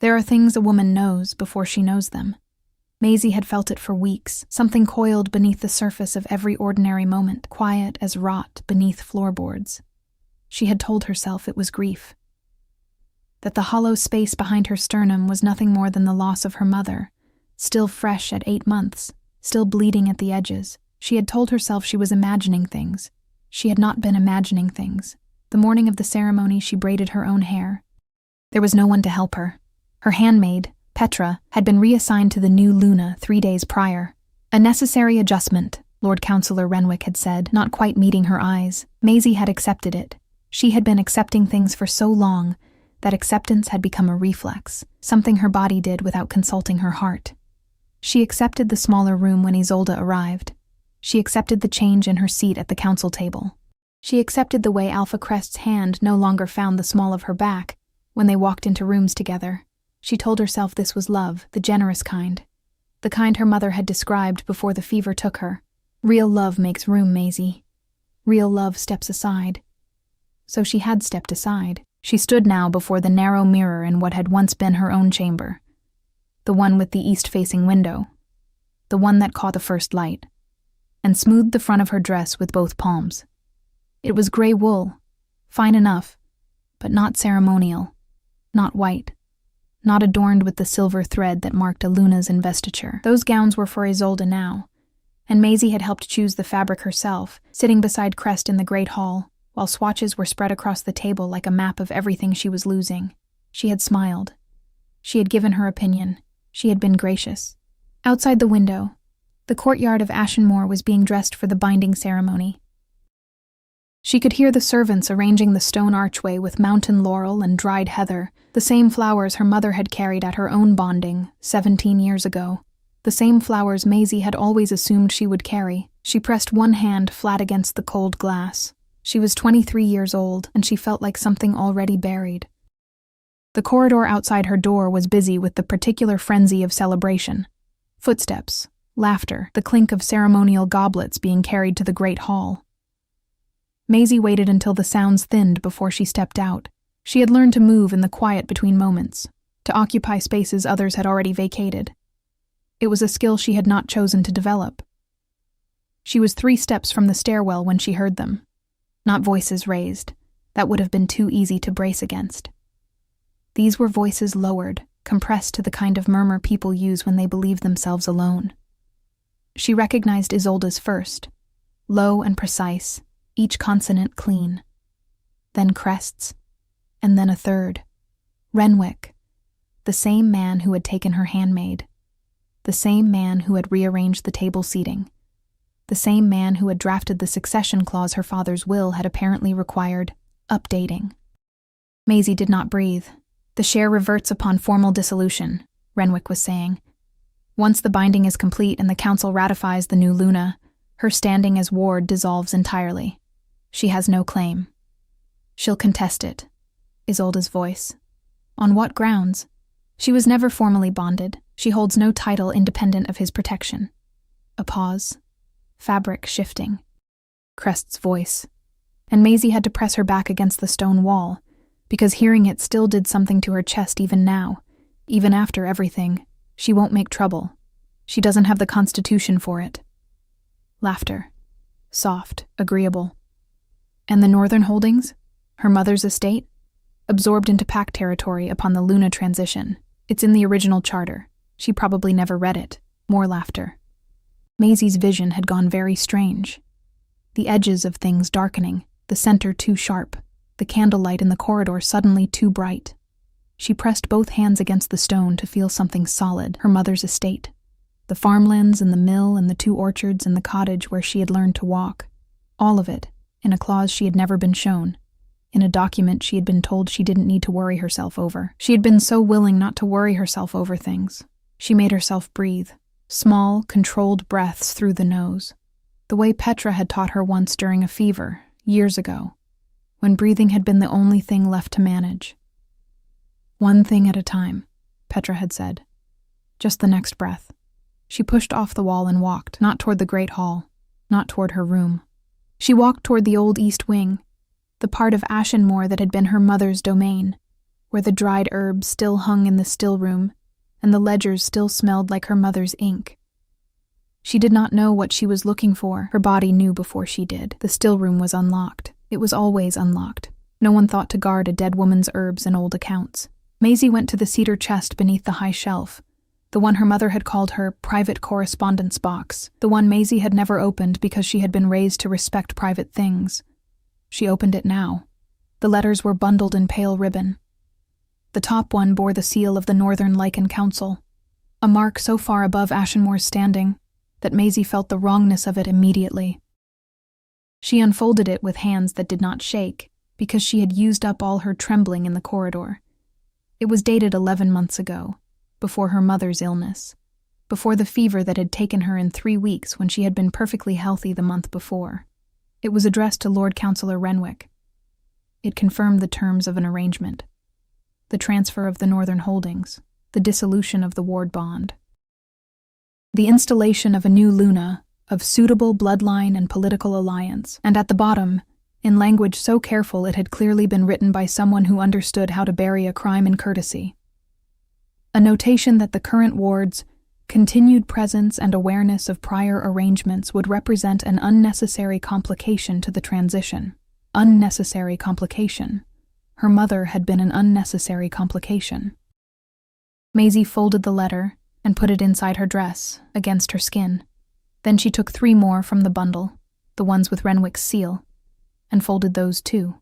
There are things a woman knows before she knows them. Maisie had felt it for weeks, something coiled beneath the surface of every ordinary moment, quiet as rot beneath floorboards. She had told herself it was grief. That the hollow space behind her sternum was nothing more than the loss of her mother, still fresh at 8 months, still bleeding at the edges. She had told herself she was imagining things. She had not been imagining things. The morning of the ceremony, she braided her own hair. There was no one to help her. Her handmaid, Petra, had been reassigned to the new Luna 3 days prior. A necessary adjustment, Lord Councillor Renwick had said, not quite meeting her eyes. Maisie had accepted it. She had been accepting things for so long that acceptance had become a reflex, something her body did without consulting her heart. She accepted the smaller room when Isolde arrived. She accepted the change in her seat at the council table. She accepted the way Alpha Crest's hand no longer found the small of her back when they walked into rooms together. She told herself this was love, the generous kind. The kind her mother had described before the fever took her. Real love makes room, Maisie. Real love steps aside. So she had stepped aside. She stood now before the narrow mirror in what had once been her own chamber. The one with the east-facing window. The one that caught the first light. And smoothed the front of her dress with both palms. It was gray wool, fine enough, but not ceremonial, not white, not adorned with the silver thread that marked a Luna's investiture. Those gowns were for Isolde now, and Maisie had helped choose the fabric herself, sitting beside Crest in the great hall, while swatches were spread across the table like a map of everything she was losing. She had smiled. She had given her opinion. She had been gracious. Outside the window, the courtyard of Ashenmoor was being dressed for the binding ceremony. She could hear the servants arranging the stone archway with mountain laurel and dried heather, the same flowers her mother had carried at her own bonding 17 years ago. The same flowers Maisie had always assumed she would carry. She pressed one hand flat against the cold glass. She was 23 years old, and she felt like something already buried. The corridor outside her door was busy with the particular frenzy of celebration. Footsteps, laughter, the clink of ceremonial goblets being carried to the great hall. Maisie waited until the sounds thinned before she stepped out. She had learned to move in the quiet between moments, to occupy spaces others had already vacated. It was a skill she had not chosen to develop. She was 3 steps from the stairwell when she heard them. Not voices raised. That would have been too easy to brace against. These were voices lowered, compressed to the kind of murmur people use when they believe themselves alone. She recognized Isolde's first, low and precise, each consonant clean. Then Crest's, and then a third. Renwick, the same man who had taken her handmaid, the same man who had rearranged the table seating, the same man who had drafted the succession clause her father's will had apparently required updating. Maisie did not breathe. The share reverts upon formal dissolution, Renwick was saying. Once the binding is complete and the council ratifies the new Luna, her standing as ward dissolves entirely. She has no claim. She'll contest it. Isolde's voice. On what grounds? She was never formally bonded. She holds no title independent of his protection. A pause. Fabric shifting. Crest's voice. And Maisie had to press her back against the stone wall, because hearing it still did something to her chest even now. Even after everything, she won't make trouble. She doesn't have the constitution for it. Laughter. Soft, agreeable. And the northern holdings? Her mother's estate? Absorbed into pact territory upon the Luna transition. It's in the original charter. She probably never read it. More laughter. Maisie's vision had gone very strange. The edges of things darkening, the center too sharp, the candlelight in the corridor suddenly too bright. She pressed both hands against the stone to feel something solid, her mother's estate. The farmlands and the mill and the 2 orchards and the cottage where she had learned to walk. All of it, in a clause she had never been shown. In a document she had been told she didn't need to worry herself over. She had been so willing not to worry herself over things. She made herself breathe. Small, controlled breaths through the nose. The way Petra had taught her once during a fever, years ago, when breathing had been the only thing left to manage. One thing at a time, Petra had said. Just the next breath. She pushed off the wall and walked, not toward the great hall, not toward her room. She walked toward the old east wing, the part of Ashenmoor that had been her mother's domain, where the dried herbs still hung in the stillroom, and the ledgers still smelled like her mother's ink. She did not know what she was looking for. Her body knew before she did. The stillroom was unlocked. It was always unlocked. No one thought to guard a dead woman's herbs and old accounts. Maisie went to the cedar chest beneath the high shelf, the one her mother had called her private correspondence box, the one Maisie had never opened because she had been raised to respect private things. She opened it now. The letters were bundled in pale ribbon. The top one bore the seal of the Northern Lycan Council, a mark so far above Ashenmoor's standing that Maisie felt the wrongness of it immediately. She unfolded it with hands that did not shake because she had used up all her trembling in the corridor. It was dated 11 months ago, before her mother's illness, before the fever that had taken her in 3 weeks when she had been perfectly healthy the month before. It was addressed to Lord Councillor Renwick. It confirmed the terms of an arrangement: the transfer of the Northern holdings, the dissolution of the ward bond, the installation of a new Luna of suitable bloodline and political alliance, and at the bottom, in language so careful it had clearly been written by someone who understood how to bury a crime in courtesy, a notation that the current ward's continued presence and awareness of prior arrangements would represent an unnecessary complication to the transition. Unnecessary complication. Her mother had been an unnecessary complication. Maisie folded the letter and put it inside her dress, against her skin. Then she took 3 more from the bundle, the ones with Renwick's seal, and folded those too.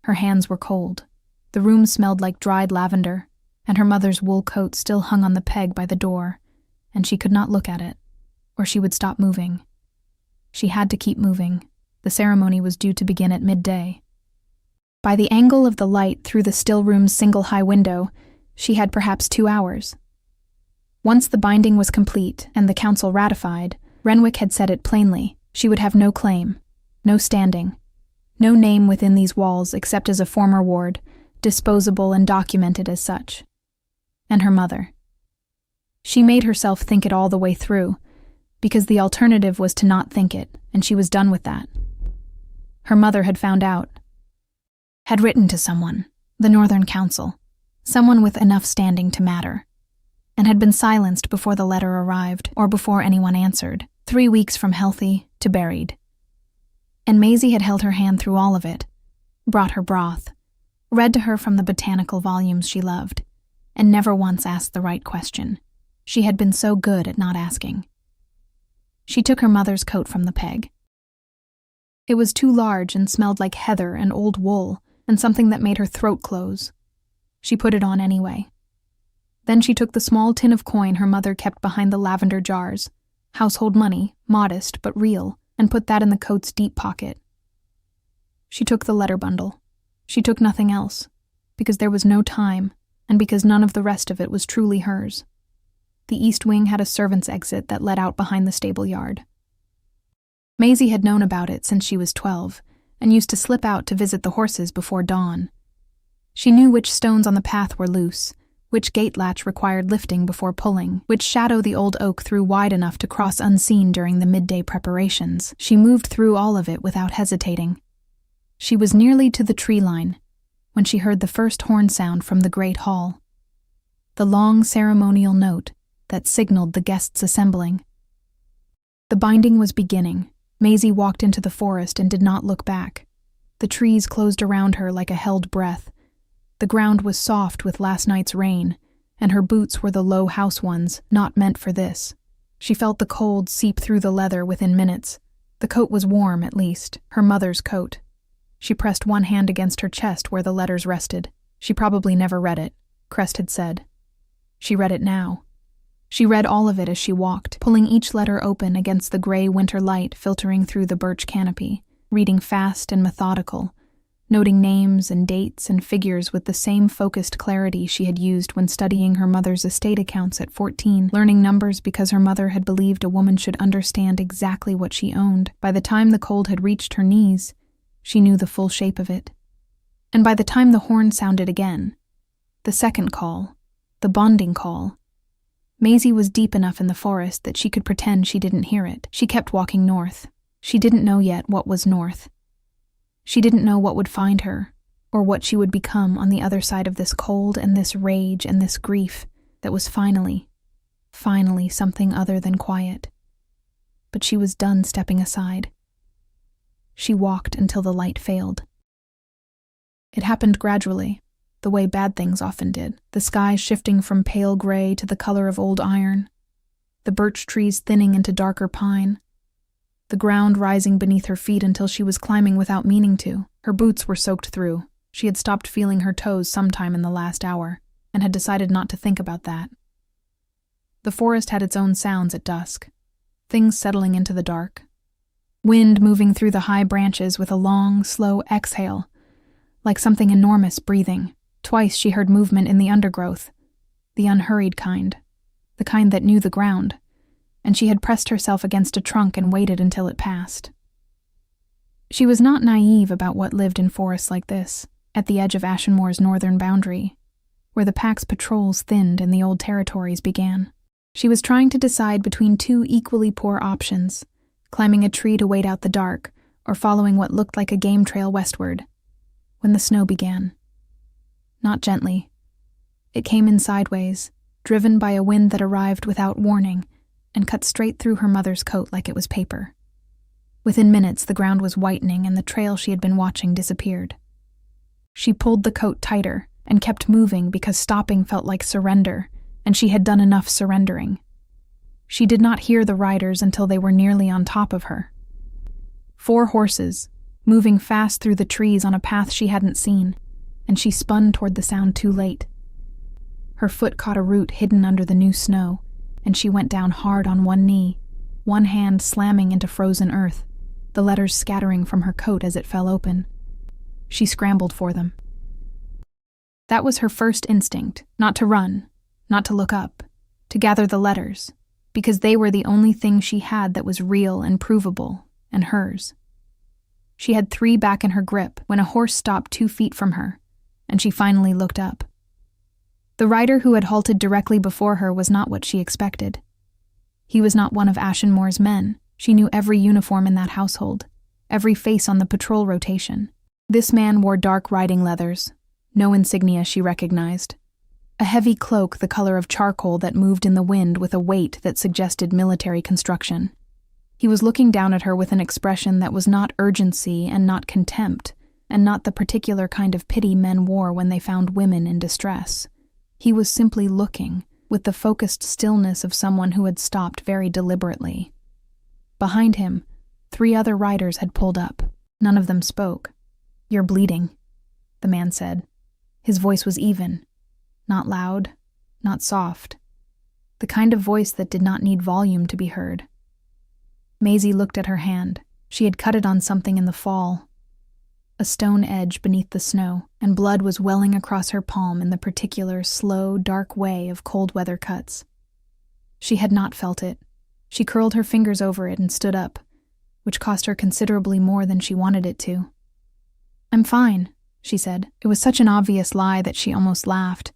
Her hands were cold. The room smelled like dried lavender, and her mother's wool coat still hung on the peg by the door, and she could not look at it, or she would stop moving. She had to keep moving. The ceremony was due to begin at midday. By the angle of the light through the stillroom's single high window, she had perhaps 2 hours. Once the binding was complete and the council ratified, Renwick had said it plainly: she would have no claim, no standing, no name within these walls except as a former ward, disposable and documented as such. And her mother. She made herself think it all the way through, because the alternative was to not think it, and she was done with that. Her mother had found out. Had written to someone, the Northern Council, someone with enough standing to matter, and had been silenced before the letter arrived or before anyone answered, 3 weeks from healthy to buried. And Maisie had held her hand through all of it, brought her broth, read to her from the botanical volumes she loved, and never once asked the right question. She had been so good at not asking. She took her mother's coat from the peg. It was too large and smelled like heather and old wool and something that made her throat close. She put it on anyway. Then she took the small tin of coin her mother kept behind the lavender jars, household money, modest but real, and put that in the coat's deep pocket. She took the letter bundle. She took nothing else, because there was no time, and because none of the rest of it was truly hers. The east wing had a servant's exit that led out behind the stable yard. Maisie had known about it since she was 12, and used to slip out to visit the horses before dawn. She knew which stones on the path were loose, which gate latch required lifting before pulling, which shadow the old oak threw wide enough to cross unseen during the midday preparations. She moved through all of it without hesitating. She was nearly to the tree line when she heard the first horn sound from the great hall. The long ceremonial note that signaled the guests assembling. The binding was beginning. Maisie walked into the forest and did not look back. The trees closed around her like a held breath. The ground was soft with last night's rain, and her boots were the low house ones, not meant for this. She felt the cold seep through the leather within minutes. The coat was warm, at least, her mother's coat. She pressed one hand against her chest where the letters rested. She probably never read it, Crest had said. She read it now. She read all of it as she walked, pulling each letter open against the gray winter light filtering through the birch canopy, reading fast and methodical, noting names and dates and figures with the same focused clarity she had used when studying her mother's estate accounts at 14, learning numbers because her mother had believed a woman should understand exactly what she owned. By the time the cold had reached her knees, she knew the full shape of it. And by the time the horn sounded again, the second call, the bonding call, Maisie was deep enough in the forest that she could pretend she didn't hear it. She kept walking north. She didn't know yet what was north. She didn't know what would find her, or what she would become on the other side of this cold and this rage and this grief that was finally something other than quiet. But she was done stepping aside. She walked until the light failed. It happened gradually, the way bad things often did, the sky shifting from pale gray to the color of old iron, the birch trees thinning into darker pine, the ground rising beneath her feet until she was climbing without meaning to. Her boots were soaked through. She had stopped feeling her toes sometime in the last hour, and had decided not to think about that. The forest had its own sounds at dusk, things settling into the dark. Wind moving through the high branches with a long, slow exhale, like something enormous breathing. Twice she heard movement in the undergrowth, the unhurried kind, the kind that knew the ground, and she had pressed herself against a trunk and waited until it passed. She was not naive about what lived in forests like this, at the edge of Ashenmoor's northern boundary, where the pack's patrols thinned and the old territories began. She was trying to decide between two equally poor options, climbing a tree to wait out the dark, or following what looked like a game trail westward, when the snow began. Not gently. It came in sideways, driven by a wind that arrived without warning, and cut straight through her mother's coat like it was paper. Within minutes, the ground was whitening and the trail she had been watching disappeared. She pulled the coat tighter and kept moving because stopping felt like surrender, and she had done enough surrendering. She did not hear the riders until they were nearly on top of her. 4 horses, moving fast through the trees on a path she hadn't seen, and she spun toward the sound too late. Her foot caught a root hidden under the new snow, and she went down hard on one knee, one hand slamming into frozen earth, the letters scattering from her coat as it fell open. She scrambled for them. That was her first instinct, not to run, not to look up, to gather the letters, because they were the only thing she had that was real and provable, and hers. She had 3 back in her grip when a horse stopped 2 feet from her, and she finally looked up. The rider who had halted directly before her was not what she expected. He was not one of Ashenmoor's men. She knew every uniform in that household, every face on the patrol rotation. This man wore dark riding leathers, no insignia she recognized. A heavy cloak the color of charcoal that moved in the wind with a weight that suggested military construction. He was looking down at her with an expression that was not urgency and not contempt, and not the particular kind of pity men wore when they found women in distress. He was simply looking, with the focused stillness of someone who had stopped very deliberately. Behind him, 3 other riders had pulled up. None of them spoke. "You're bleeding," the man said. His voice was even, not loud, not soft, the kind of voice that did not need volume to be heard. Maisie looked at her hand. She had cut it on something in the fall, a stone edge beneath the snow, and blood was welling across her palm in the particular slow, dark way of cold weather cuts. She had not felt it. She curled her fingers over it and stood up, which cost her considerably more than she wanted it to. "I'm fine," she said. It was such an obvious lie that she almost laughed.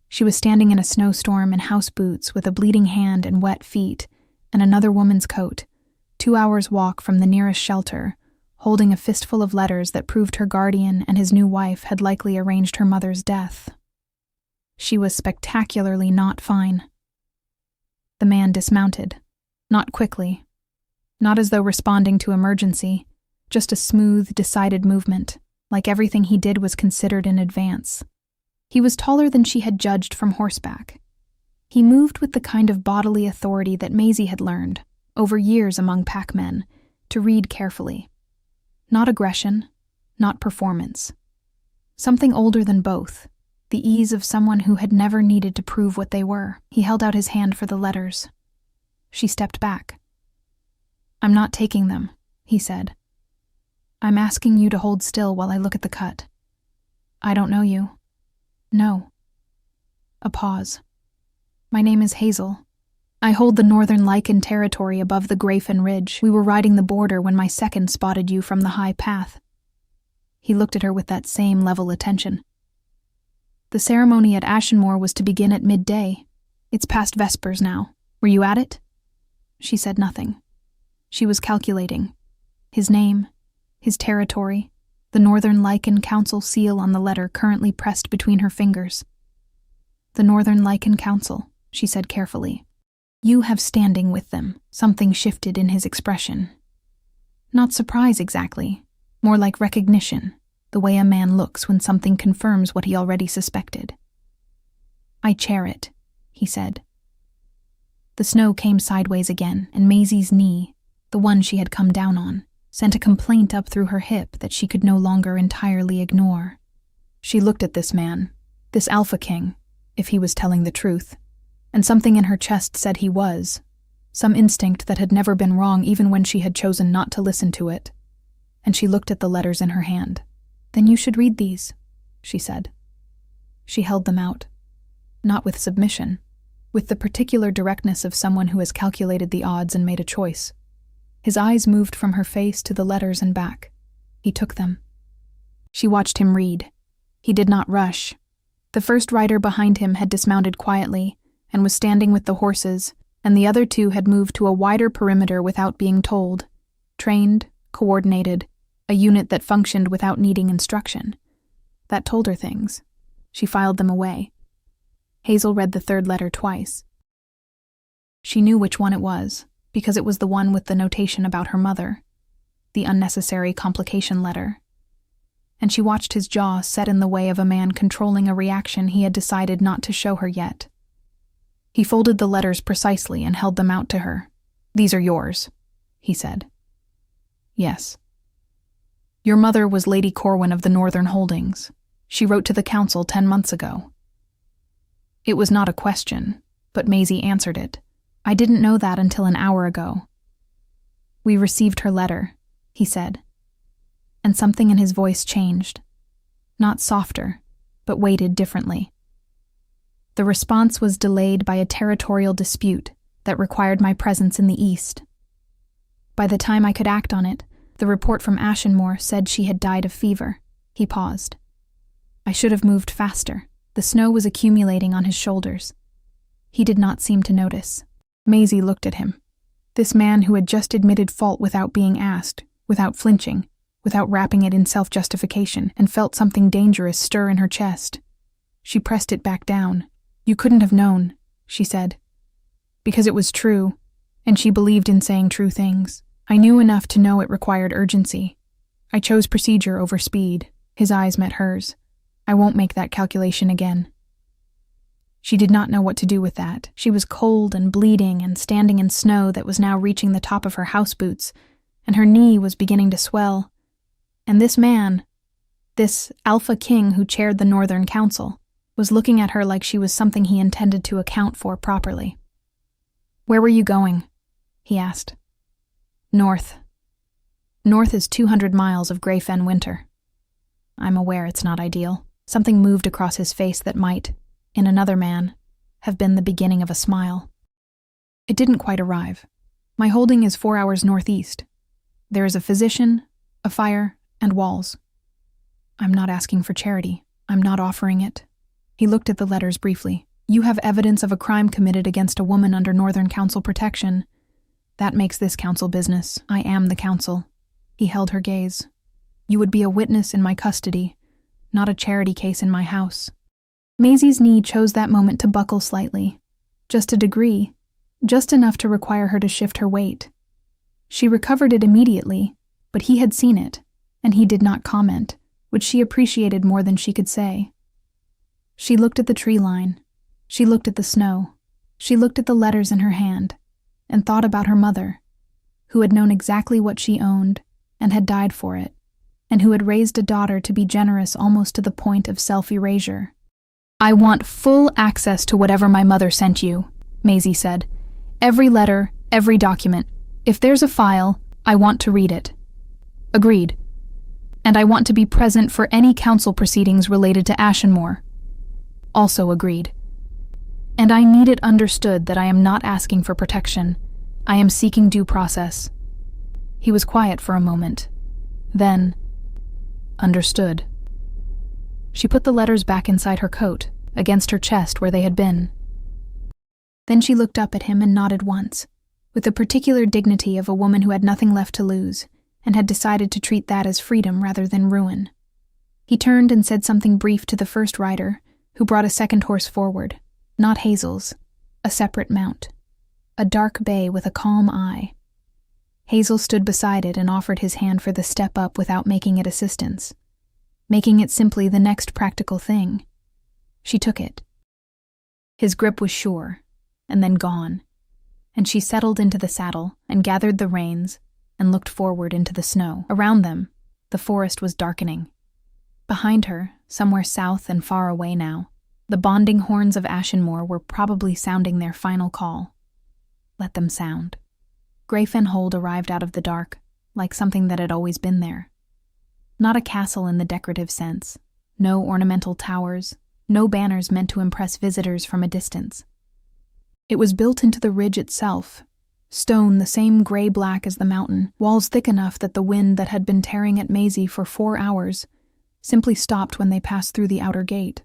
She was standing in a snowstorm in house boots with a bleeding hand and wet feet, and another woman's coat, 2 hours' walk from the nearest shelter, holding a fistful of letters that proved her guardian and his new wife had likely arranged her mother's death. She was spectacularly not fine. The man dismounted, not quickly, not as though responding to emergency, just a smooth, decided movement, like everything he did was considered in advance. He was taller than she had judged from horseback. He moved with the kind of bodily authority that Maisie had learned, over years among packmen, to read carefully. Not aggression, not performance. Something older than both, the ease of someone who had never needed to prove what they were. He held out his hand for the letters. She stepped back. "I'm not taking them," he said. "I'm asking you to hold still while I look at the cut. I don't know you." "No." A pause. "My name is Hazel. I hold the northern Lycan territory above the Grafen Ridge. We were riding the border when my second spotted you from the high path." He looked at her with that same level attention. "The ceremony at Ashenmoor was to begin at midday. It's past Vespers now. Were you at it?" She said nothing. She was calculating. His name, his territory, the Northern Lycan Council seal on the letter currently pressed between her fingers. "The Northern Lycan Council," she said carefully. "You have standing with them." Something shifted in his expression. Not surprise exactly, more like recognition, the way a man looks when something confirms what he already suspected. "I chair it," he said. The snow came sideways again, and Maisie's knee, the one she had come down on, sent a complaint up through her hip that she could no longer entirely ignore. She looked at this man, this Alpha King, if he was telling the truth, and something in her chest said he was, some instinct that had never been wrong even when she had chosen not to listen to it. And she looked at the letters in her hand. "Then you should read these," she said. She held them out, not with submission, with the particular directness of someone who has calculated the odds and made a choice. His eyes moved from her face to the letters and back. He took them. She watched him read. He did not rush. The first rider behind him had dismounted quietly and was standing with the horses, and the other two had moved to a wider perimeter without being told. Trained, coordinated, a unit that functioned without needing instruction. That told her things. She filed them away. Hazel read the third letter twice. She knew which one it was, because it was the one with the notation about her mother, the unnecessary complication letter. And she watched his jaw set in the way of a man controlling a reaction he had decided not to show her yet. He folded the letters precisely and held them out to her. "These are yours," he said. "Yes. Your mother was Lady Corwin of the Northern Holdings. She wrote to the council 10 months ago." It was not a question, but Maisie answered it. "I didn't know that until an hour ago." "We received her letter," he said. And something in his voice changed. Not softer, but weighted differently. "The response was delayed by a territorial dispute that required my presence in the East. By the time I could act on it, the report from Ashenmore said she had died of fever." He paused. "I should have moved faster." The snow was accumulating on his shoulders. He did not seem to notice. Maisie looked at him. This man who had just admitted fault without being asked, without flinching, without wrapping it in self-justification, and felt something dangerous stir in her chest. She pressed it back down. "You couldn't have known," she said. "Because it was true, and she believed in saying true things. I knew enough to know it required urgency. I chose procedure over speed." His eyes met hers. "I won't make that calculation again." She did not know what to do with that. She was cold and bleeding and standing in snow that was now reaching the top of her house boots, and her knee was beginning to swell. And this man, this Alpha King who chaired the Northern Council, was looking at her like she was something he intended to account for properly. "Where were you going?" he asked. "North. North is 200 miles of Grey Fen winter. I'm aware it's not ideal." Something moved across his face that might, in another man, have been the beginning of a smile. "It didn't quite arrive. My holding is 4 hours northeast. There is a physician, a fire, and walls. I'm not asking for charity. I'm not offering it." He looked at the letters briefly. "You have evidence of a crime committed against a woman under Northern Council protection. That makes this council business. I am the council." He held her gaze. "You would be a witness in my custody, not a charity case in my house." Maisie's knee chose that moment to buckle slightly. Just a degree, just enough to require her to shift her weight. She recovered it immediately, but he had seen it, and he did not comment, which she appreciated more than she could say. She looked at the tree line. She looked at the snow. She looked at the letters in her hand, and thought about her mother, who had known exactly what she owned and had died for it, and who had raised a daughter to be generous almost to the point of self-erasure. "I want full access to whatever my mother sent you," Maisie said. "Every letter, every document. If there's a file, I want to read it." "Agreed. And I want to be present for any council proceedings related to Ashenmore." "Also agreed. And I need it understood that I am not asking for protection. I am seeking due process." He was quiet for a moment. Then, "Understood." She put the letters back inside her coat, against her chest where they had been. Then she looked up at him and nodded once, with the particular dignity of a woman who had nothing left to lose, and had decided to treat that as freedom rather than ruin. He turned and said something brief to the first rider, who brought a second horse forward, not Hazel's, a separate mount. A dark bay with a calm eye. Hazel stood beside it and offered his hand for the step up without making it assistance, making it simply the next practical thing. She took it. His grip was sure, and then gone, and she settled into the saddle and gathered the reins and looked forward into the snow. Around them, the forest was darkening. Behind her, somewhere south and far away now, the bonding horns of Ashenmoor were probably sounding their final call. Let them sound. Greyfenhold arrived out of the dark, like something that had always been there. Not a castle in the decorative sense, no ornamental towers, no banners meant to impress visitors from a distance. It was built into the ridge itself, stone the same gray-black as the mountain, walls thick enough that the wind that had been tearing at Maisie for 4 hours simply stopped when they passed through the outer gate.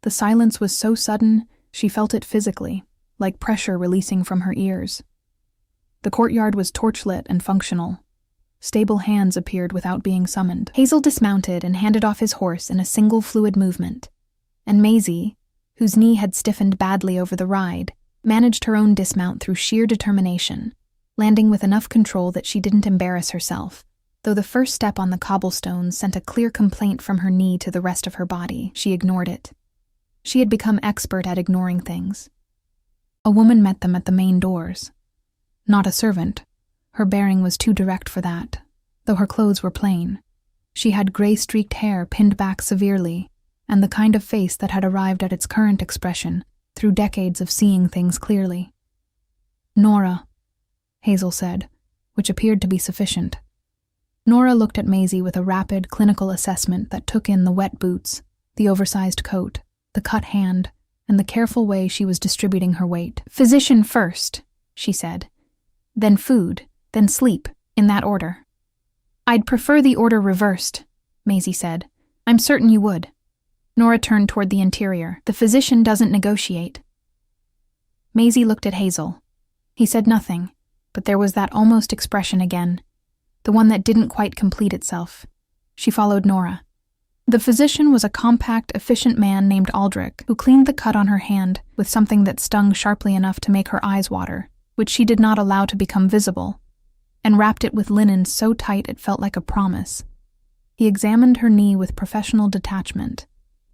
The silence was so sudden, she felt it physically, like pressure releasing from her ears. The courtyard was torchlit and functional. Stable hands appeared without being summoned. Hazel dismounted and handed off his horse in a single fluid movement, and Maisie, whose knee had stiffened badly over the ride, managed her own dismount through sheer determination, landing with enough control that she didn't embarrass herself, though the first step on the cobblestones sent a clear complaint from her knee to the rest of her body. She ignored it. She had become expert at ignoring things. A woman met them at the main doors. Not a servant. Her bearing was too direct for that, though her clothes were plain. She had gray-streaked hair pinned back severely, and the kind of face that had arrived at its current expression through decades of seeing things clearly. "Nora," Hazel said, which appeared to be sufficient. Nora looked at Maisie with a rapid, clinical assessment that took in the wet boots, the oversized coat, the cut hand, and the careful way she was distributing her weight. "Physician first," she said. "Then food, then sleep, in that order." "I'd prefer the order reversed," Maisie said. "I'm certain you would." Nora turned toward the interior. "The physician doesn't negotiate." Maisie looked at Hazel. He said nothing, but there was that almost expression again, the one that didn't quite complete itself. She followed Nora. The physician was a compact, efficient man named Aldrich, who cleaned the cut on her hand with something that stung sharply enough to make her eyes water, which she did not allow to become visible, and wrapped it with linen so tight it felt like a promise. He examined her knee with professional detachment,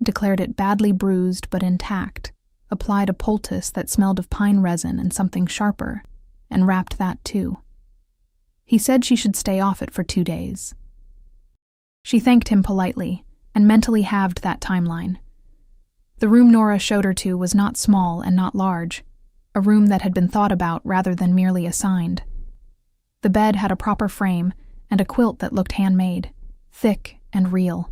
declared it badly bruised but intact, applied a poultice that smelled of pine resin and something sharper, and wrapped that too. He said she should stay off it for 2 days. She thanked him politely, and mentally halved that timeline. The room Nora showed her to was not small and not large, a room that had been thought about rather than merely assigned. The bed had a proper frame and a quilt that looked handmade, thick and real.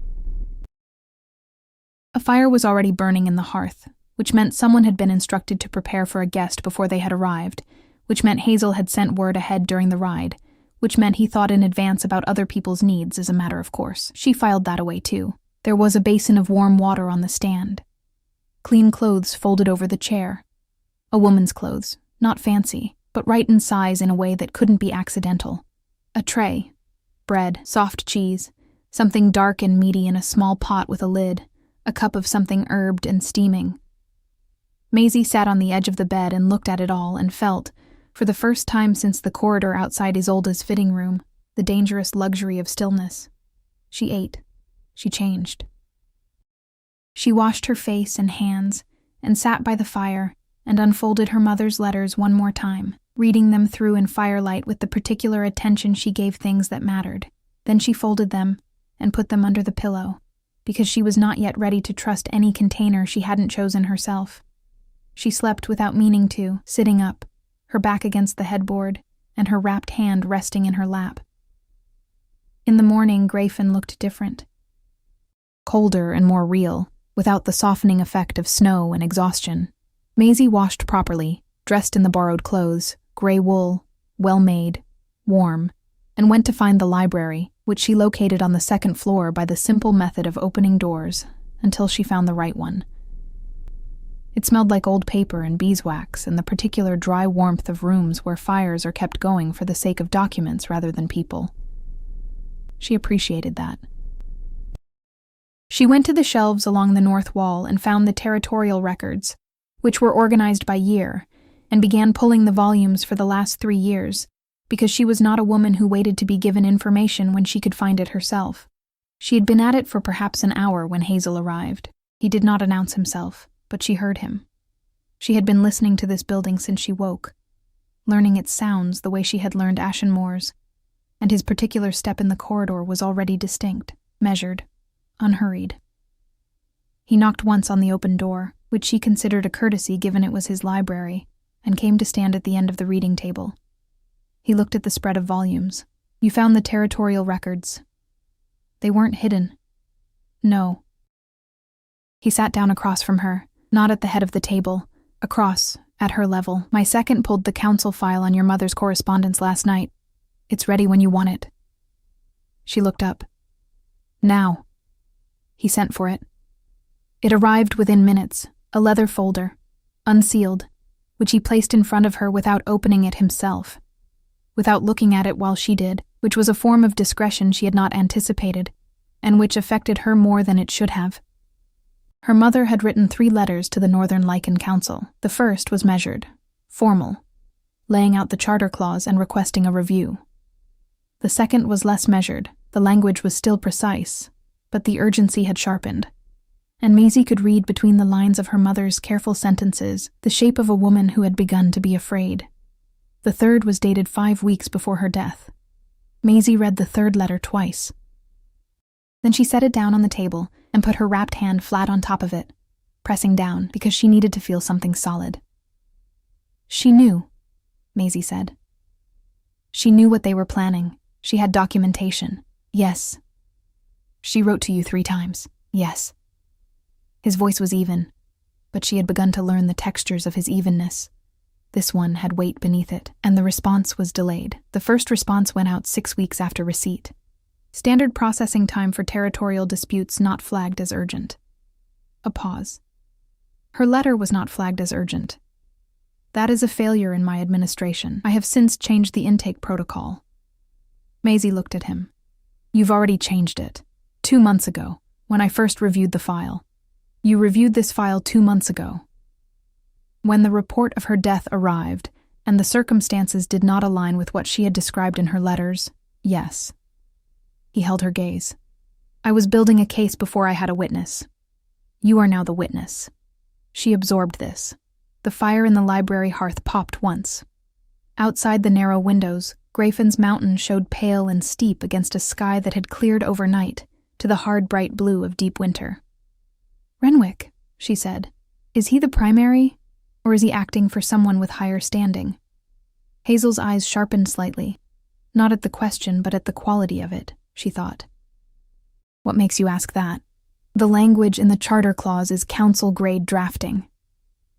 A fire was already burning in the hearth, which meant someone had been instructed to prepare for a guest before they had arrived, which meant Hazel had sent word ahead during the ride, which meant he thought in advance about other people's needs as a matter of course. She filed that away too. There was a basin of warm water on the stand. Clean clothes folded over the chair. A woman's clothes, not fancy, but right in size in a way that couldn't be accidental. A tray. Bread, soft cheese, something dark and meaty in a small pot with a lid, a cup of something herbed and steaming. Maisie sat on the edge of the bed and looked at it all and felt, for the first time since the corridor outside Isolde's fitting room, the dangerous luxury of stillness. She ate. She changed. She washed her face and hands and sat by the fire and unfolded her mother's letters one more time, reading them through in firelight with the particular attention she gave things that mattered. Then she folded them and put them under the pillow, because she was not yet ready to trust any container she hadn't chosen herself. She slept without meaning to, sitting up, her back against the headboard, and her wrapped hand resting in her lap. In the morning, Grayfen looked different. Colder and more real, without the softening effect of snow and exhaustion. Maisie washed properly, dressed in the borrowed clothes, gray wool, well-made, warm, and went to find the library, which she located on the 2nd floor by the simple method of opening doors, until she found the right one. It smelled like old paper and beeswax and the particular dry warmth of rooms where fires are kept going for the sake of documents rather than people. She appreciated that. She went to the shelves along the north wall and found the territorial records, which were organized by year, and began pulling the volumes for the last 3 years, because she was not a woman who waited to be given information when she could find it herself. She had been at it for perhaps an hour when Hazel arrived. He did not announce himself, but she heard him. She had been listening to this building since she woke, learning its sounds the way she had learned Ashenmore's, and his particular step in the corridor was already distinct, measured, unhurried. He knocked once on the open door, which she considered a courtesy given it was his library, and came to stand at the end of the reading table. He looked at the spread of volumes. "You found the territorial records. They weren't hidden." "No." He sat down across from her, not at the head of the table, across, at her level. "My second pulled the council file on your mother's correspondence last night. It's ready when you want it." She looked up. "Now." He sent for it. It arrived within minutes, a leather folder, unsealed, which he placed in front of her without opening it himself, without looking at it while she did, which was a form of discretion she had not anticipated, and which affected her more than it should have. Her mother had written 3 letters to the Northern Lycan Council. The first was measured, formal, laying out the charter clause and requesting a review. The second was less measured. The language was still precise, but the urgency had sharpened, and Maisie could read between the lines of her mother's careful sentences the shape of a woman who had begun to be afraid. The third was dated 5 weeks before her death. Maisie read the third letter twice. Then she set it down on the table and put her wrapped hand flat on top of it, pressing down because she needed to feel something solid. "She knew," Maisie said. "She knew what they were planning. She had documentation. Yes. She wrote to you 3 times. Yes." His voice was even, but she had begun to learn the textures of his evenness. This one had weight beneath it, and the response was delayed. The first response went out 6 weeks after receipt. Standard processing time for territorial disputes not flagged as urgent. A pause. Her letter was not flagged as urgent. "That is a failure in my administration. I have since changed the intake protocol." Maisie looked at him. "You've already changed it. 2 months ago, when I first reviewed the file. You reviewed this file 2 months ago. When the report of her death arrived, and the circumstances did not align with what she had described in her letters, yes." He held her gaze. "I was building a case before I had a witness. You are now the witness." She absorbed this. The fire in the library hearth popped once. Outside the narrow windows, Grafen's Mountain showed pale and steep against a sky that had cleared overnight to the hard bright blue of deep winter. "Renwick," she said. "Is he the primary, or is he acting for someone with higher standing?" Hazel's eyes sharpened slightly, not at the question but at the quality of it, she thought. "What makes you ask that?" "The language in the charter clause is council-grade drafting.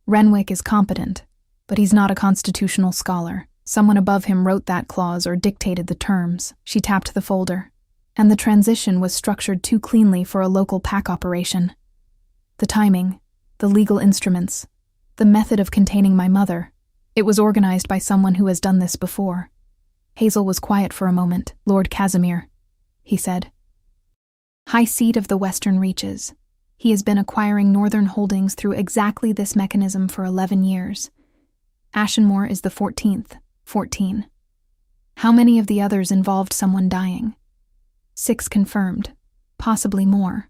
Renwick is competent, but he's not a constitutional scholar. Someone above him wrote that clause or dictated the terms." She tapped the folder. "And the transition was structured too cleanly for a local PAC operation. The timing, the legal instruments, the method of containing my mother. It was organized by someone who has done this before." Hazel was quiet for a moment. "Lord Casimir," he said. "High Seat of the Western Reaches. He has been acquiring northern holdings through exactly this mechanism for 11 years. Ashenmore is the 14th, 14. How many of the others involved someone dying?" 6 confirmed, possibly more."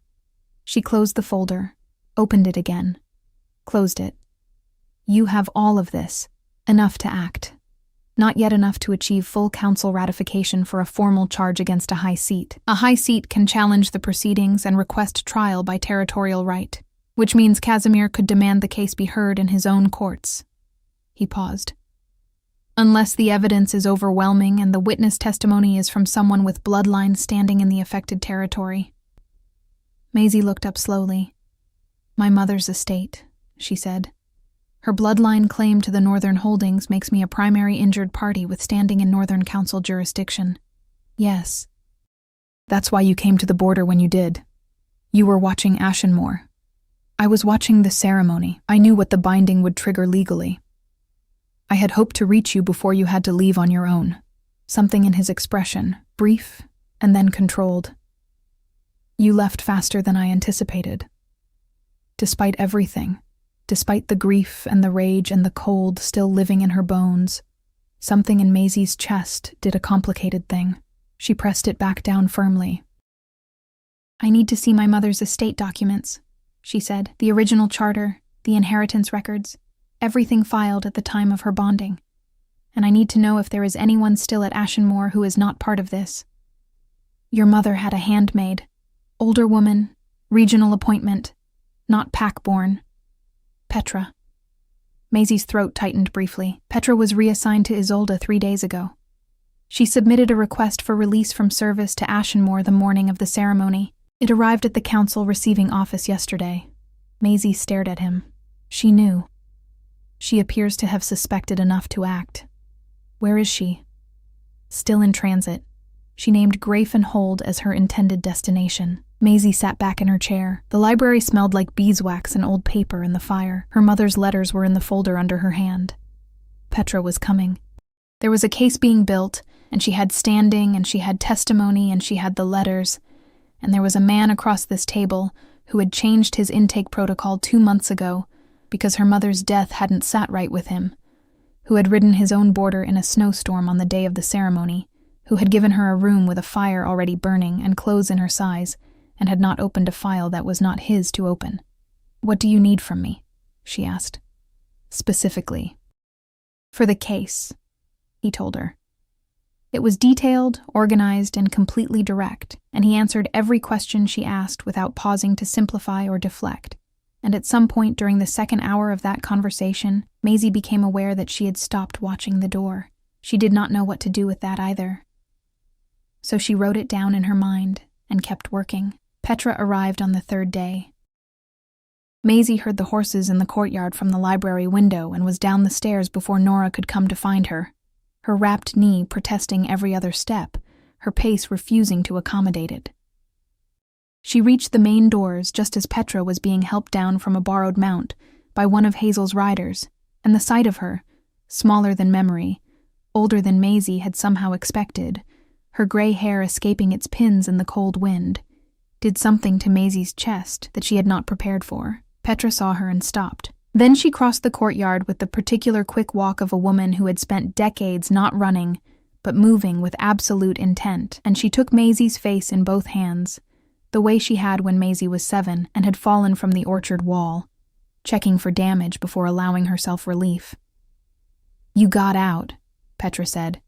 She closed the folder, opened it again, closed it. "You have all of this, enough to act. Not yet enough to achieve full council ratification for a formal charge against a high seat. A high seat can challenge the proceedings and request trial by territorial right, which means Casimir could demand the case be heard in his own courts." He paused. "Unless the evidence is overwhelming and the witness testimony is from someone with bloodline standing in the affected territory." Maisie looked up slowly. "My mother's estate," she said. "Her bloodline claim to the Northern holdings makes me a primary injured party with standing in Northern Council jurisdiction." "Yes." "That's why you came to the border when you did. You were watching Ashenmore. I was watching the ceremony. I knew what the binding would trigger legally. I had hoped to reach you before you had to leave on your own." Something in his expression, brief and then controlled. You left faster than I anticipated. Despite everything, despite the grief and the rage and the cold still living in her bones, something in Maisie's chest did a complicated thing. She pressed it back down firmly. I need to see my mother's estate documents, she said, the original charter, the inheritance records, everything filed at the time of her bonding. And I need to know if there is anyone still at Ashenmore who is not part of this. Your mother had a handmaid, older woman, regional appointment, not pack-born. Petra. Maisie's throat tightened briefly. Petra was reassigned to Isolde 3 days ago. She submitted a request for release from service to Ashenmore the morning of the ceremony. It arrived at the council receiving office yesterday. Maisie stared at him. She knew. She appears to have suspected enough to act. Where is she? Still in transit. She named Grafenhold as her intended destination. Maisie sat back in her chair. The library smelled like beeswax and old paper in the fire. Her mother's letters were in the folder under her hand. Petra was coming. There was a case being built, and she had standing, and she had testimony, and she had the letters. And there was a man across this table who had changed his intake protocol 2 months ago because her mother's death hadn't sat right with him, who had ridden his own border in a snowstorm on the day of the ceremony, who had given her a room with a fire already burning and clothes in her size, and had not opened a file that was not his to open. What do you need from me? She asked. Specifically. For the case, he told her. It was detailed, organized, and completely direct, and he answered every question she asked without pausing to simplify or deflect. And at some point during the second hour of that conversation, Maisie became aware that she had stopped watching the door. She did not know what to do with that either. So she wrote it down in her mind and kept working. Petra arrived on the 3rd day. Maisie heard the horses in the courtyard from the library window and was down the stairs before Nora could come to find her, her wrapped knee protesting every other step, her pace refusing to accommodate it. She reached the main doors just as Petra was being helped down from a borrowed mount by one of Hazel's riders, and the sight of her, smaller than memory, older than Maisie had somehow expected, her gray hair escaping its pins in the cold wind, did something to Maisie's chest that she had not prepared for. Petra saw her and stopped. Then she crossed the courtyard with the particular quick walk of a woman who had spent decades not running, but moving with absolute intent, and she took Maisie's face in both hands, the way she had when Maisie was 7 and had fallen from the orchard wall, checking for damage before allowing herself relief. You got out, Petra said.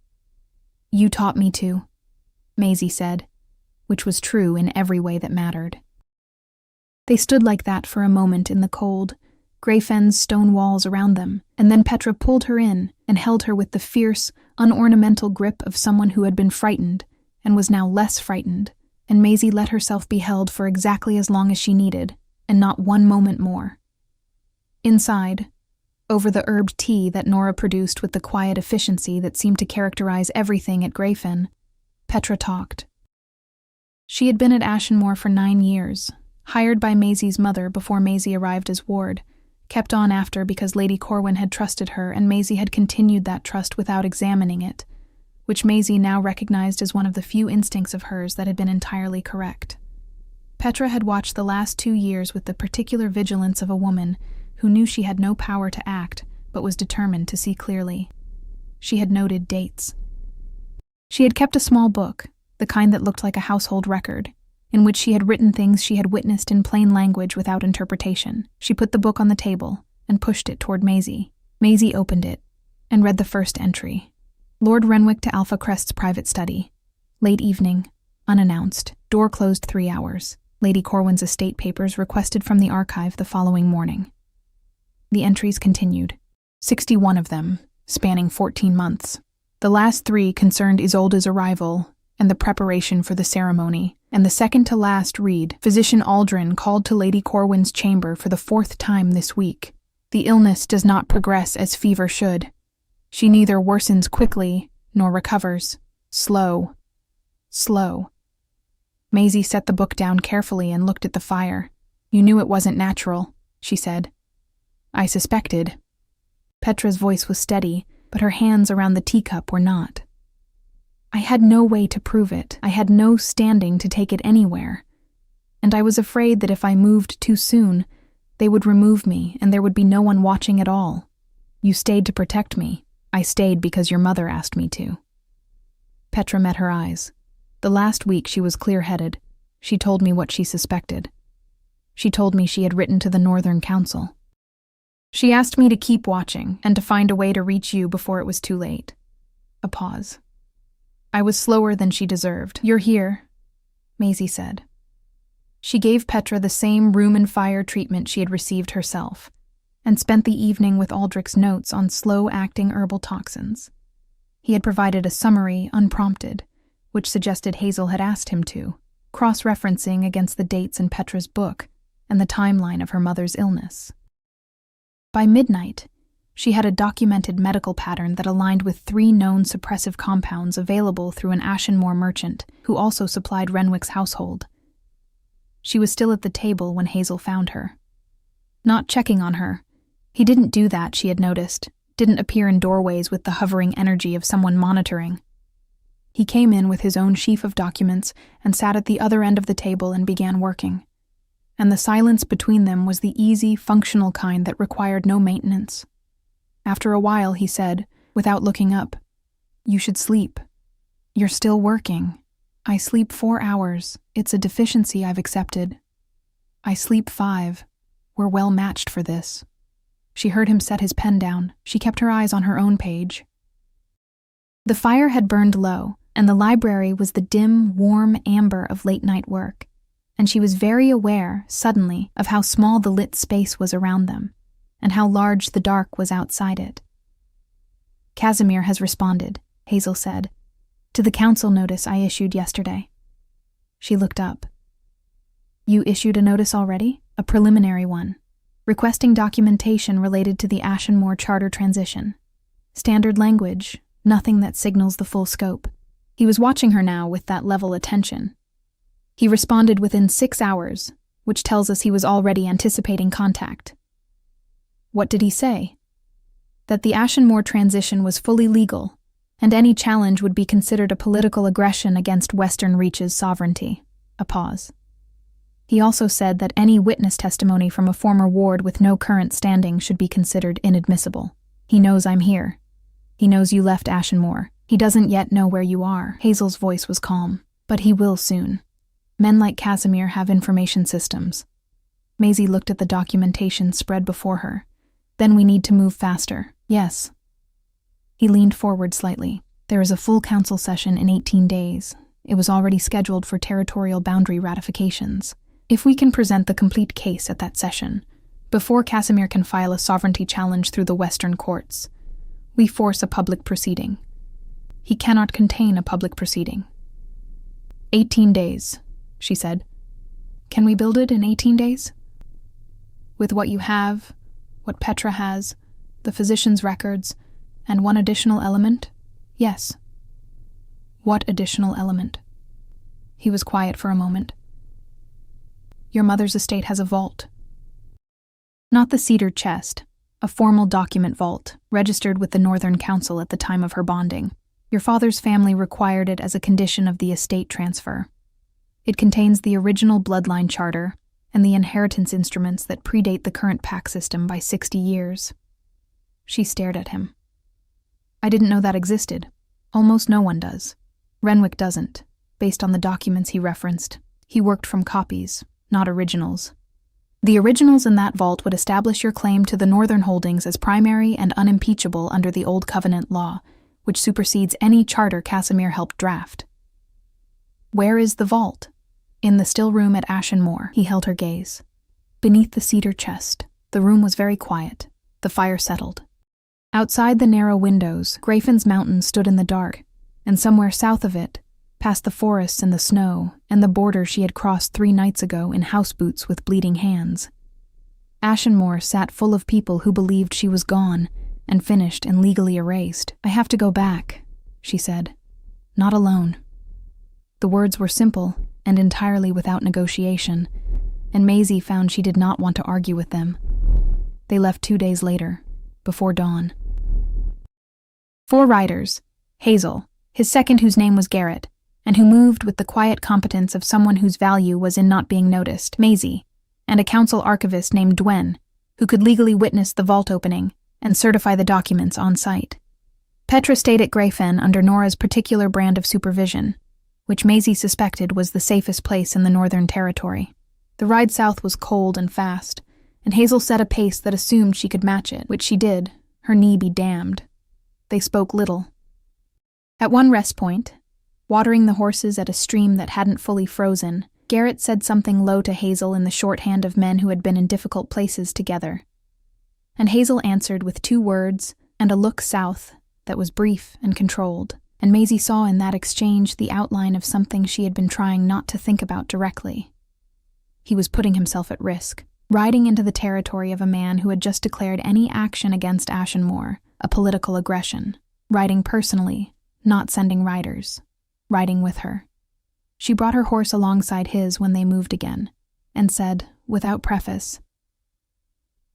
You taught me to, Maisie said, which was true in every way that mattered. They stood like that for a moment in the cold, Grafen's stone walls around them, and then Petra pulled her in and held her with the fierce, unornamental grip of someone who had been frightened and was now less frightened, and Maisie let herself be held for exactly as long as she needed, and not one moment more. Inside, over the herbed tea that Nora produced with the quiet efficiency that seemed to characterize everything at Grafen, Petra talked. She had been at Ashenmore for 9 years, hired by Maisie's mother before Maisie arrived as ward, kept on after because Lady Corwin had trusted her and Maisie had continued that trust without examining it, which Maisie now recognized as one of the few instincts of hers that had been entirely correct. Petra had watched the last 2 years with the particular vigilance of a woman who knew she had no power to act but was determined to see clearly. She had noted dates. She had kept a small book, the kind that looked like a household record, in which she had written things she had witnessed in plain language without interpretation. She put the book on the table and pushed it toward Maisie. Maisie opened it and read the first entry. Lord Renwick to Alpha Crest's private study. Late evening, unannounced, door closed 3 hours. Lady Corwin's estate papers requested from the archive the following morning. The entries continued, 61 of them, spanning 14 months. The last 3 concerned Isolde's arrival and the preparation for the ceremony, and the second to last read, Physician Aldrin called to Lady Corwin's chamber for the 4th time this week. The illness does not progress as fever should. She neither worsens quickly nor recovers. Slow. Maisie set the book down carefully and looked at the fire. You knew it wasn't natural, she said. I suspected. Petra's voice was steady, but her hands around the teacup were not. I had no way to prove it. I had no standing to take it anywhere. And I was afraid that if I moved too soon, they would remove me and there would be no one watching at all. You stayed to protect me. I stayed because your mother asked me to." Petra met her eyes. The last week she was clear-headed. She told me what she suspected. She told me she had written to the Northern Council. She asked me to keep watching and to find a way to reach you before it was too late. A pause. I was slower than she deserved. "You're here," Maisie said. She gave Petra the same room and fire treatment she had received herself, and spent the evening with Aldrich's notes on slow-acting herbal toxins. He had provided a summary, unprompted, which suggested Hazel had asked him to, cross-referencing against the dates in Petra's book and the timeline of her mother's illness. By midnight, she had a documented medical pattern that aligned with 3 known suppressive compounds available through an Ashenmore merchant who also supplied Renwick's household. She was still at the table when Hazel found her. Not checking on her. He didn't do that, she had noticed, didn't appear in doorways with the hovering energy of someone monitoring. He came in with his own sheaf of documents and sat at the other end of the table and began working. And the silence between them was the easy, functional kind that required no maintenance. After a while, he said, without looking up, "You should sleep. You're still working. I sleep 4 hours. It's a deficiency I've accepted. I sleep 5. We're well matched for this." She heard him set his pen down. She kept her eyes on her own page. The fire had burned low, and the library was the dim, warm amber of late-night work, and she was very aware, suddenly, of how small the lit space was around them, and how large the dark was outside it. "Casimir has responded," Hazel said, "to the council notice I issued yesterday." She looked up. "You issued a notice already? A preliminary one, requesting documentation related to the Ashenmore charter transition. Standard language, nothing that signals the full scope." He was watching her now with that level attention. He responded within 6 hours, which tells us he was already anticipating contact. What did he say? That the Ashenmore transition was fully legal, and any challenge would be considered a political aggression against Western Reach's sovereignty. A pause. He also said that any witness testimony from a former ward with no current standing should be considered inadmissible. "He knows I'm here. He knows you left Ashenmore. He doesn't yet know where you are." Hazel's voice was calm. "But he will soon. Men like Casimir have information systems." Maisie looked at the documentation spread before her. "Then we need to move faster." "Yes." He leaned forward slightly. "There is a full council session in 18 days. It was already scheduled for territorial boundary ratifications. If we can present the complete case at that session, before Casimir can file a sovereignty challenge through the Western courts, we force a public proceeding. He cannot contain a public proceeding." 18 days, she said. "Can we build it in 18 days? With what you have, what Petra has, the physician's records, and one additional element? Yes." "What additional element?" He was quiet for a moment. "Your mother's estate has a vault." Not the cedar chest, a formal document vault, registered with the Northern Council at the time of her bonding. Your father's family required it as a condition of the estate transfer. It contains the original bloodline charter and the inheritance instruments that predate the current pack system by 60 years. She stared at him. "I didn't know that existed. Almost no one does. Renwick doesn't, based on the documents he referenced. He worked from copies, not originals. The originals in that vault would establish your claim to the Northern holdings as primary and unimpeachable under the Old Covenant law, which supersedes any charter Casimir helped draft." "Where is the vault?" "In the stillroom at Ashenmore." He held her gaze. Beneath the cedar chest, the room was very quiet. The fire settled. Outside the narrow windows, Grafen's Mountain stood in the dark, and somewhere south of it, past the forests and the snow, and the border she had crossed 3 nights ago in houseboots with bleeding hands, Ashenmore sat full of people who believed she was gone and finished and legally erased. "I have to go back," she said. "Not alone." The words were simple and entirely without negotiation, and Maisie found she did not want to argue with them. They left 2 days later, before dawn. 4 riders: Hazel, His second, whose name was Garrett, and who moved with the quiet competence of someone whose value was in not being noticed, Maisie, and a council archivist named Dwen, who could legally witness the vault opening and certify the documents on site. Petra stayed at Greyfen under Nora's particular brand of supervision, which Maisie suspected was the safest place in the Northern Territory. The ride south was cold and fast, and Hazel set a pace that assumed she could match it, which she did, her knee be damned. They spoke little. At one rest point, watering the horses at a stream that hadn't fully frozen, Garrett said something low to Hazel in the shorthand of men who had been in difficult places together. And Hazel answered with 2 words and a look south that was brief and controlled, and Maisie saw in that exchange the outline of something she had been trying not to think about directly. He was putting himself at risk, riding into the territory of a man who had just declared any action against Ashenmore a political aggression, riding personally, not sending riders, riding with her. She brought her horse alongside his when they moved again, and said, without preface,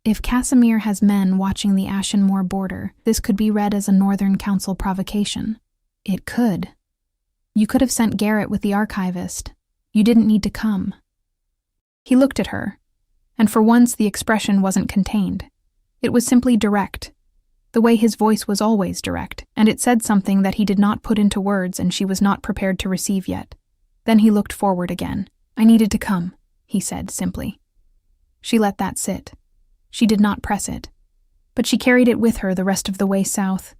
"If Casimir has men watching the Ashenmore border, this could be read as a Northern Council provocation. It could. You could have sent Garrett with the archivist. You didn't need to come." He looked at her, and for once the expression wasn't contained. It was simply direct, the way his voice was always direct, and it said something that he did not put into words and she was not prepared to receive yet. Then he looked forward again. "I needed to come," he said simply. She let that sit. She did not press it, but she carried it with her the rest of the way south,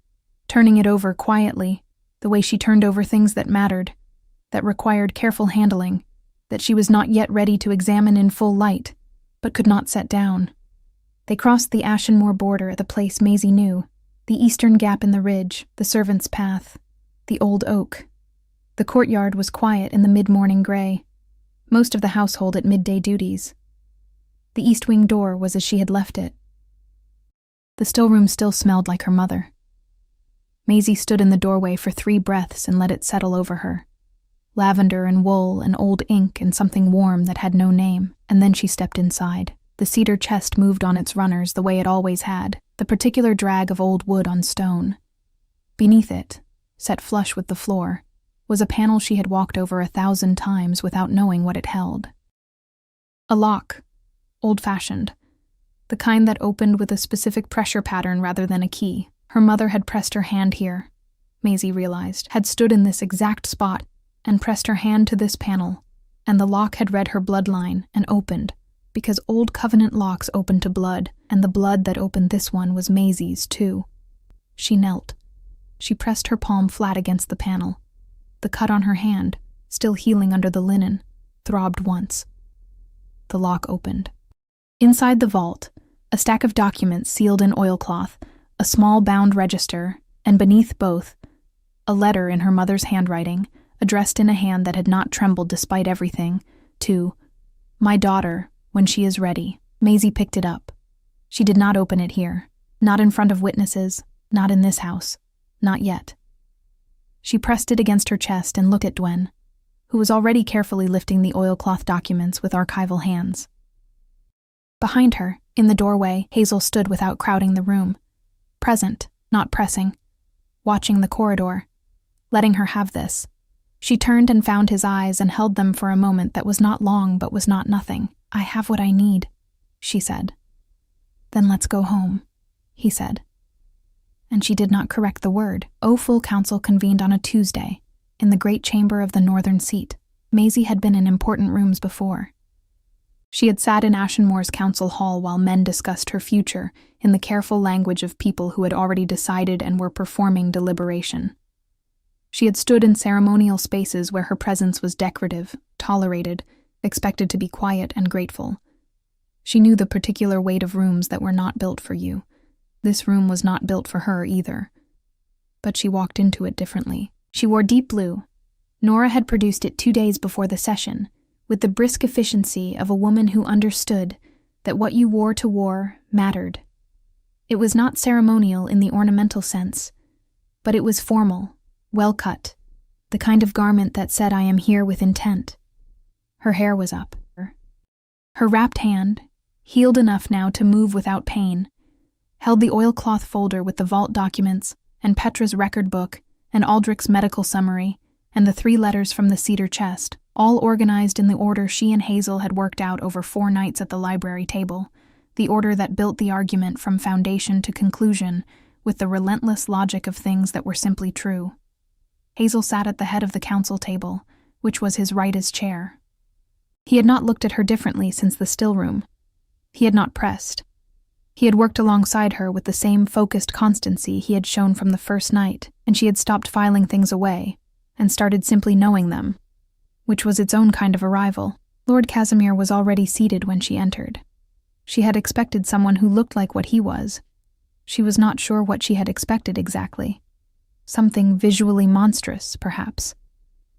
turning it over quietly, the way she turned over things that mattered, that required careful handling, that she was not yet ready to examine in full light, but could not set down. They crossed the Ashenmore border at the place Maisie knew, the eastern gap in the ridge, the servants' path, the old oak. The courtyard was quiet in the mid-morning gray, most of the household at midday duties. The east wing door was as she had left it. The stillroom still smelled like her mother. Maisie stood in the doorway for 3 breaths and let it settle over her. Lavender and wool and old ink and something warm that had no name, and then she stepped inside. The cedar chest moved on its runners the way it always had, the particular drag of old wood on stone. Beneath it, set flush with the floor, was a panel she had walked over 1,000 times without knowing what it held. A lock, old-fashioned, the kind that opened with a specific pressure pattern rather than a key. Her mother had pressed her hand here, Maisie realized, had stood in this exact spot and pressed her hand to this panel, and the lock had read her bloodline and opened, because old covenant locks opened to blood, and the blood that opened this one was Maisie's, too. She knelt. She pressed her palm flat against the panel. The cut on her hand, still healing under the linen, throbbed once. The lock opened. Inside the vault, a stack of documents sealed in oilcloth, a small bound register, and beneath both, a letter in her mother's handwriting, addressed in a hand that had not trembled despite everything, to "My daughter, when she is ready." Maisie picked it up. She did not open it here, not in front of witnesses, not in this house, not yet. She pressed it against her chest and looked at Dwen, who was already carefully lifting the oilcloth documents with archival hands. Behind her, in the doorway, Hazel stood without crowding the room, present, not pressing, watching the corridor, letting her have this. She turned and found his eyes and held them for a moment that was not long but was not nothing. "I have what I need," she said. "Then let's go home," he said. And she did not correct the word. Full council convened on a Tuesday, in the great chamber of the northern seat. Maisie had been in important rooms before. She had sat in Ashenmore's council hall while men discussed her future in the careful language of people who had already decided and were performing deliberation. She had stood in ceremonial spaces where her presence was decorative, tolerated, expected to be quiet and grateful. She knew the particular weight of rooms that were not built for you. This room was not built for her either. But she walked into it differently. She wore deep blue. Nora had produced it 2 days before the session, with the brisk efficiency of a woman who understood that what you wore to war mattered. It was not ceremonial in the ornamental sense, but it was formal, well-cut, the kind of garment that said, "I am here with intent." Her hair was up. Her wrapped hand, healed enough now to move without pain, held the oilcloth folder with the vault documents and Petra's record book and Aldrich's medical summary, and the 3 letters from the cedar chest, all organized in the order she and Hazel had worked out over 4 nights at the library table, the order that built the argument from foundation to conclusion with the relentless logic of things that were simply true. Hazel sat at the head of the council table, which was his right as chair. He had not looked at her differently since the stillroom. He had not pressed. He had worked alongside her with the same focused constancy he had shown from the first night, and she had stopped filing things away and started simply knowing them, which was its own kind of arrival. Lord Casimir was already seated when she entered. She had expected someone who looked like what he was. She was not sure what she had expected exactly. Something visually monstrous, perhaps.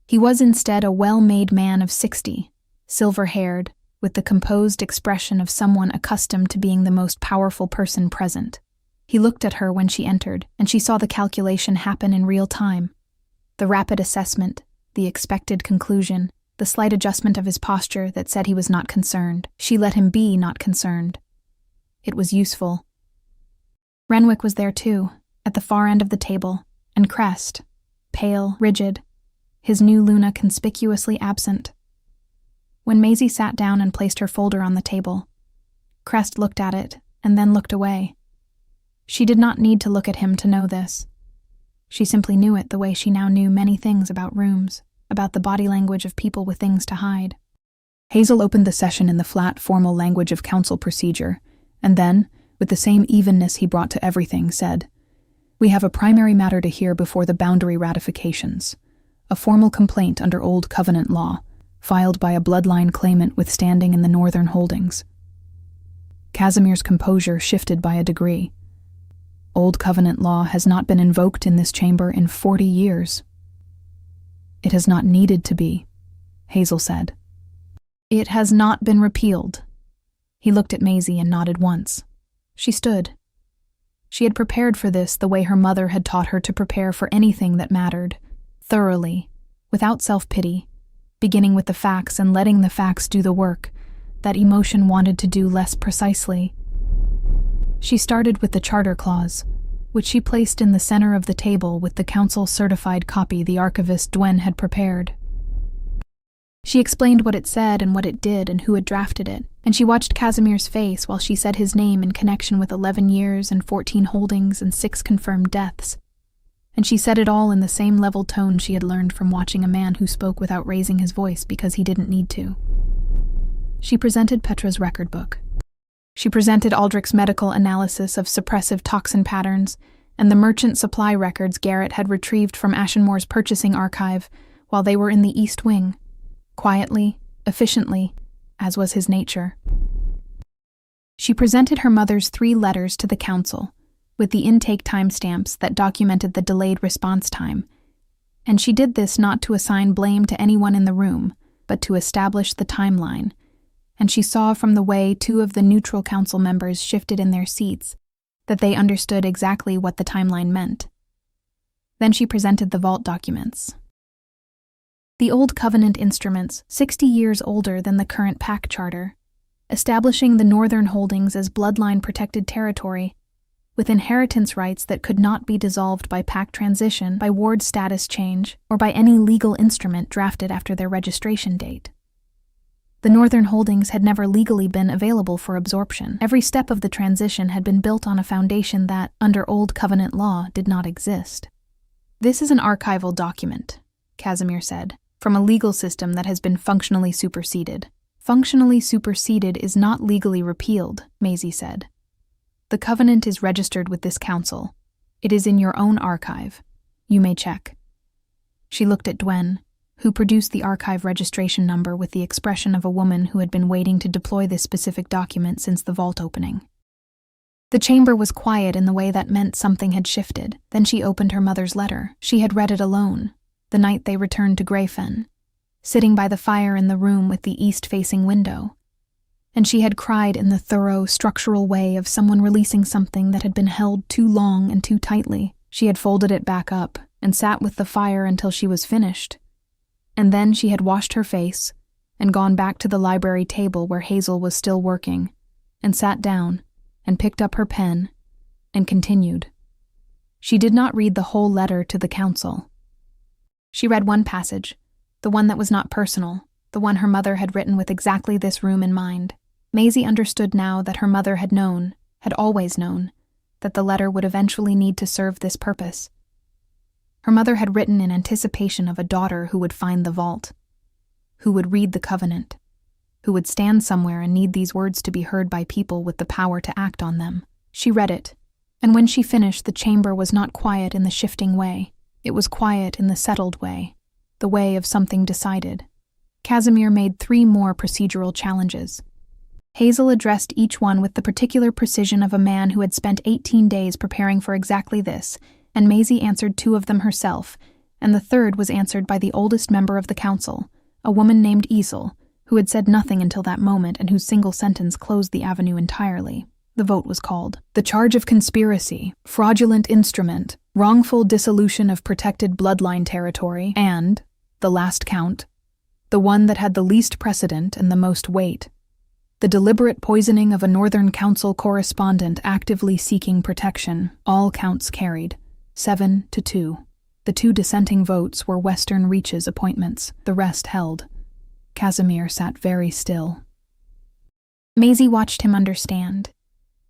He was instead a well-made man of 60, silver-haired, with the composed expression of someone accustomed to being the most powerful person present. He looked at her when she entered, and she saw the calculation happen in real time. The rapid assessment, the expected conclusion, the slight adjustment of his posture that said he was not concerned. She let him be not concerned. It was useful. Renwick was there too, at the far end of the table, and Crest, pale, rigid, his new Luna conspicuously absent. When Maisie sat down and placed her folder on the table, Crest looked at it and then looked away. She did not need to look at him to know this. She simply knew it the way she now knew many things about rooms, about the body language of people with things to hide. Hazel opened the session in the flat, formal language of council procedure, and then, with the same evenness he brought to everything, said, "We have a primary matter to hear before the boundary ratifications. A formal complaint under Old Covenant law, filed by a bloodline claimant with standing in the Northern Holdings." Casimir's composure shifted by a degree. Old Covenant law has not been invoked in this chamber in 40 years. "It has not needed to be," Hazel said. "It has not been repealed." He looked at Maisie and nodded once. She stood. She had prepared for this the way her mother had taught her to prepare for anything that mattered, thoroughly, without self-pity, beginning with the facts and letting the facts do the work that emotion wanted to do less precisely. She started with the charter clause, which she placed in the center of the table with the council-certified copy the archivist Dwen had prepared. She explained what it said and what it did and who had drafted it, and she watched Casimir's face while she said his name in connection with 11 years and 14 holdings and 6 confirmed deaths. And she said it all in the same level tone she had learned from watching a man who spoke without raising his voice because he didn't need to. She presented Petra's record book. She presented Aldrich's medical analysis of suppressive toxin patterns and the merchant supply records Garrett had retrieved from Ashenmoor's purchasing archive while they were in the East Wing, quietly, efficiently, as was his nature. She presented her mother's 3 letters to the council, with the intake timestamps that documented the delayed response time, and she did this not to assign blame to anyone in the room, but to establish the timeline, and she saw from the way 2 of the neutral council members shifted in their seats that they understood exactly what the timeline meant. Then she presented the vault documents. The Old Covenant instruments, 60 years older than the current pack charter, establishing the Northern Holdings as bloodline-protected territory, with inheritance rights that could not be dissolved by pack transition, by ward status change, or by any legal instrument drafted after their registration date. The Northern Holdings had never legally been available for absorption. Every step of the transition had been built on a foundation that, under Old Covenant law, did not exist. "This is an archival document," Casimir said, "from a legal system that has been functionally superseded." "Functionally superseded is not legally repealed," Maisie said. "The Covenant is registered with this council. It is in your own archive. You may check." She looked at Dwen, who produced the archive registration number with the expression of a woman who had been waiting to deploy this specific document since the vault opening. The chamber was quiet in the way that meant something had shifted. Then she opened her mother's letter. She had read it alone, the night they returned to Greyfen, sitting by the fire in the room with the east-facing window. And she had cried in the thorough, structural way of someone releasing something that had been held too long and too tightly. She had folded it back up and sat with the fire until she was finished. And then she had washed her face and gone back to the library table where Hazel was still working, and sat down and picked up her pen and continued. She did not read the whole letter to the council. She read one passage, the one that was not personal, the one her mother had written with exactly this room in mind. Maisie understood now that her mother had known, had always known, that the letter would eventually need to serve this purpose. Her mother had written in anticipation of a daughter who would find the vault, who would read the covenant, who would stand somewhere and need these words to be heard by people with the power to act on them. She read it, and when she finished, the chamber was not quiet in the shifting way. It was quiet in the settled way, the way of something decided. Casimir made 3 more procedural challenges. Hazel addressed each one with the particular precision of a man who had spent 18 days preparing for exactly this, and Maisie answered 2 of them herself, and the third was answered by the oldest member of the council, a woman named Isel, who had said nothing until that moment and whose single sentence closed the avenue entirely. The vote was called. The charge of conspiracy, fraudulent instrument, wrongful dissolution of protected bloodline territory, and, the last count, the one that had the least precedent and the most weight, the deliberate poisoning of a Northern Council correspondent actively seeking protection, all counts carried, 7-2. The 2 dissenting votes were Western Reach's appointments, the rest held. Casimir sat very still. Maisie watched him understand,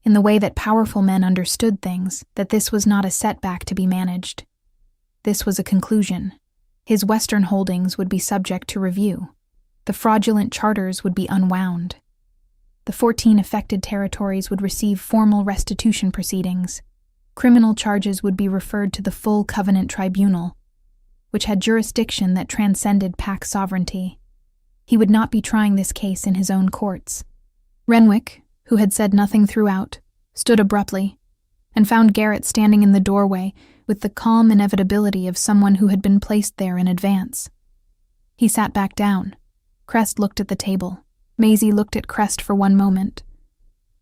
in the way that powerful men understood things, that this was not a setback to be managed. This was a conclusion. His Western holdings would be subject to review. The fraudulent charters would be unwound. The 14 affected territories would receive formal restitution proceedings. Criminal charges would be referred to the full Covenant Tribunal, which had jurisdiction that transcended Pax sovereignty. He would not be trying this case in his own courts. Renwick, who had said nothing throughout, stood abruptly, and found Garrett standing in the doorway with the calm inevitability of someone who had been placed there in advance. He sat back down. Crest looked at the table. Maisie looked at Crest for one moment.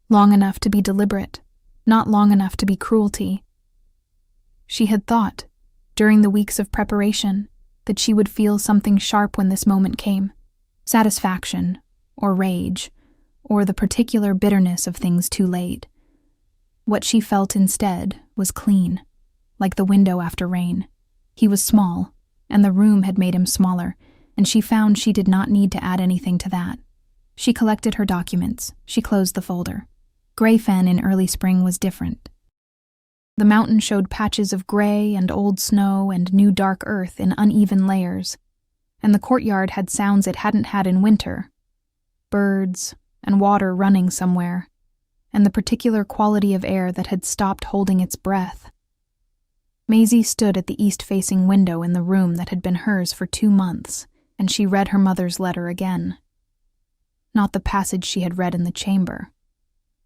Long enough to be deliberate, not long enough to be cruelty. She had thought, during the weeks of preparation, that she would feel something sharp when this moment came. Satisfaction, or rage, or the particular bitterness of things too late. What she felt instead was clean, like the window after rain. He was small, and the room had made him smaller, and she found she did not need to add anything to that. She collected her documents. She closed the folder. Greyfen in early spring was different. The mountain showed patches of gray and old snow and new dark earth in uneven layers, and the courtyard had sounds it hadn't had in winter. Birds and water running somewhere, and the particular quality of air that had stopped holding its breath. Maisie stood at the east-facing window in the room that had been hers for 2 months, and she read her mother's letter again. Not the passage she had read in the chamber.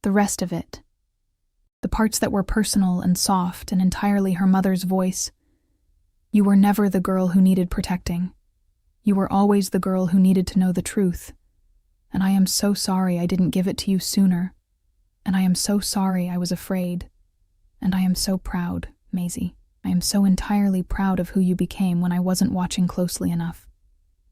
The rest of it. The parts that were personal and soft and entirely her mother's voice. You were never the girl who needed protecting. You were always the girl who needed to know the truth. And I am so sorry I didn't give it to you sooner. And I am so sorry I was afraid. And I am so proud, Maisie. I am so entirely proud of who you became when I wasn't watching closely enough.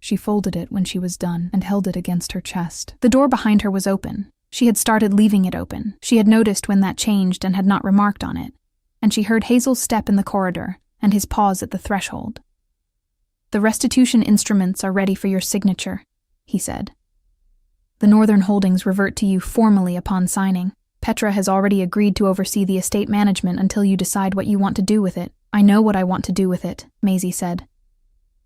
She folded it when she was done and held it against her chest. The door behind her was open. She had started leaving it open. She had noticed when that changed and had not remarked on it. And she heard Hazel's step in the corridor and his pause at the threshold. The restitution instruments are ready for your signature, he said. The Northern holdings revert to you formally upon signing. Petra has already agreed to oversee the estate management until you decide what you want to do with it. I know what I want to do with it, Maisie said.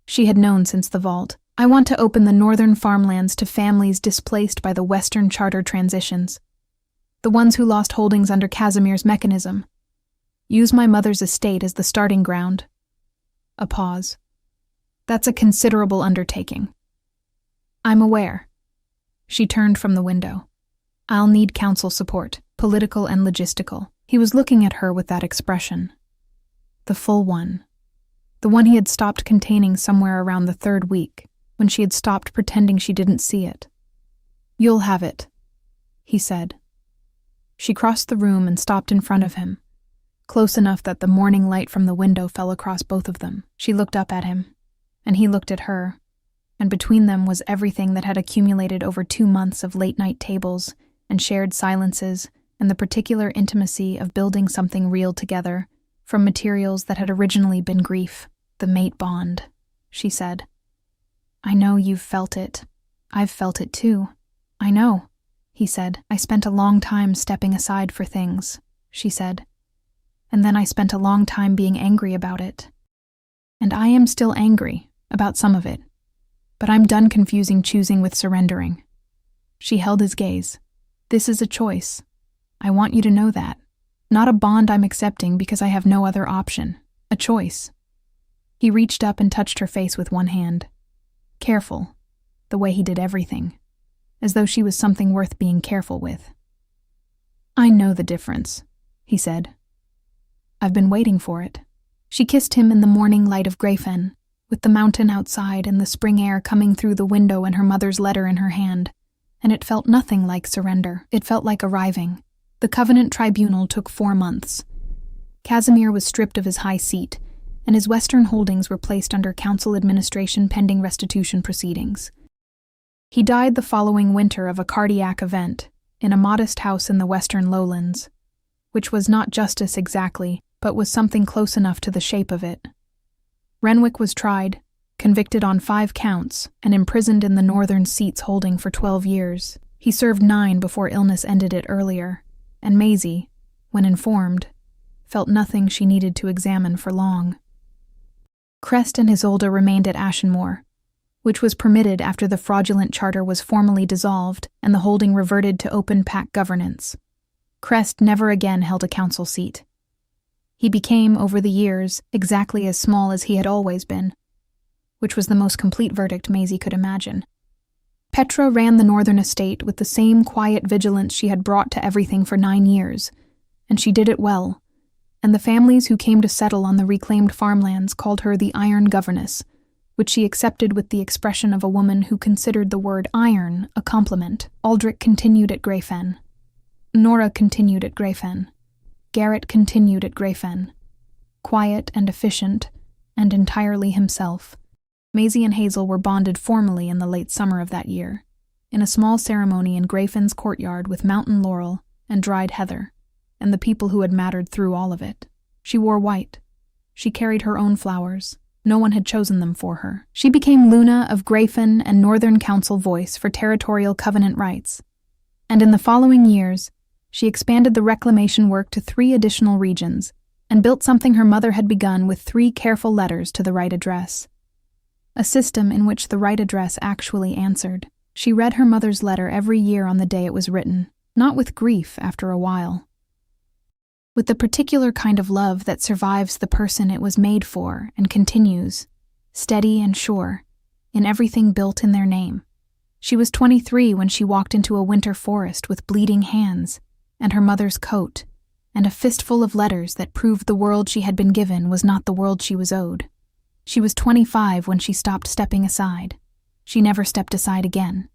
She had known since the vault. I want to open the Northern farmlands to families displaced by the Western charter transitions. The ones who lost holdings under Casimir's mechanism. Use my mother's estate as the starting ground. A pause. That's a considerable undertaking. I'm aware. She turned from the window. I'll need council support, political and logistical. He was looking at her with that expression. The full one. The one he had stopped containing somewhere around the 3rd week, when she had stopped pretending she didn't see it. You'll have it, he said. She crossed the room and stopped in front of him, close enough that the morning light from the window fell across both of them. She looked up at him, and he looked at her, and between them was everything that had accumulated over 2 months of late-night tables and shared silences and the particular intimacy of building something real together from materials that had originally been grief, the mate bond, she said. I know you've felt it. I've felt it too. I know, he said. I spent a long time stepping aside for things, she said. And then I spent a long time being angry about it. And I am still angry about some of it. But I'm done confusing choosing with surrendering. She held his gaze. This is a choice. I want you to know that. Not a bond I'm accepting because I have no other option. A choice. He reached up and touched her face with one hand. Careful, the way he did everything, as though she was something worth being careful with. I know the difference, he said. I've been waiting for it. She kissed him in the morning light of Grayfen, with the mountain outside and the spring air coming through the window and her mother's letter in her hand, and it felt nothing like surrender. It felt like arriving. The Covenant Tribunal took 4 months. Casimir was stripped of his high seat, and his Western holdings were placed under council administration pending restitution proceedings. He died the following winter of a cardiac event in a modest house in the Western lowlands, which was not justice exactly, but was something close enough to the shape of it. Renwick was tried, convicted on 5 counts, and imprisoned in the northern seats holding for 12 years. He served 9 before illness ended it earlier, and Maisie, when informed, felt nothing she needed to examine for long. Crest and Isolde remained at Ashenmoor, which was permitted after the fraudulent charter was formally dissolved and the holding reverted to open pack governance. Crest never again held a council seat. He became, over the years, exactly as small as he had always been, which was the most complete verdict Maisie could imagine. Petra ran the northern estate with the same quiet vigilance she had brought to everything for 9 years, and she did it well, and the families who came to settle on the reclaimed farmlands called her the Iron Governess, which she accepted with the expression of a woman who considered the word iron a compliment. Aldrich continued at Grayfen. Nora continued at Grayfen. Garrett continued at Grayfen. Quiet and efficient, and entirely himself. Maisie and Hazel were bonded formally in the late summer of that year, in a small ceremony in Grayfen's courtyard with mountain laurel and dried heather, and the people who had mattered through all of it. She wore white. She carried her own flowers. No one had chosen them for her. She became Luna of Grayfen and Northern Council voice for territorial covenant rights, and in the following years, she expanded the reclamation work to 3 additional regions and built something her mother had begun with 3 careful letters to the right address. A system in which the right address actually answered. She read her mother's letter every year on the day it was written, not with grief after a while. With the particular kind of love that survives the person it was made for and continues, steady and sure, in everything built in their name. She was 23 when she walked into a winter forest with bleeding hands, and her mother's coat, and a fistful of letters that proved the world she had been given was not the world she was owed. She was 25 when she stopped stepping aside. She never stepped aside again.